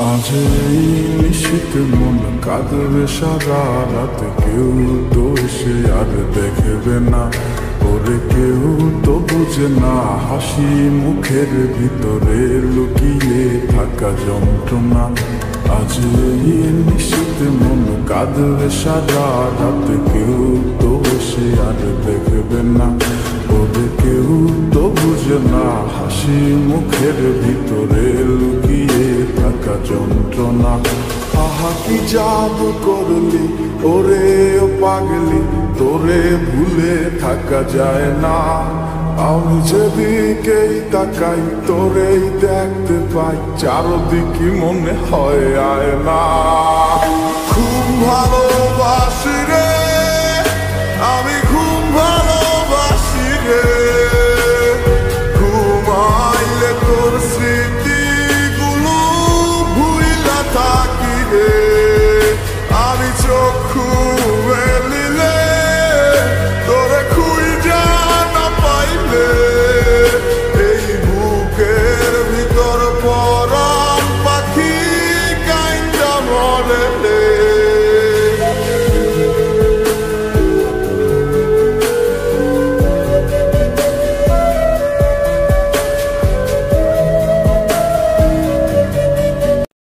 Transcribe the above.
আজ এই নিশীথ মন কাঁদবে সারা রাত, কেউ তো এসে আর দেখবে না, ওরে কেউ তো বুঝে না হাসি মুখের ভিতরে লুকিয়ে থাকা যন্ত্রণা। আজ এই নিশীথ মন কাঁদবে সারা রাত, কেউ তো এসে আর দেখবে না, ওরে কেউ তো বুঝে না হাসি মুখের ভিতরে লুকিয়ে থাকা যন্ত্রণা। আহা কি জাদু করলি ওরে ও পাগলি, তোরে ভুলে থাকা যায় না। আমি যেদিকেই তাকাই তোরেই দেখতে পাই, চারদিকে মনে হয় আয় না। খুব ভালো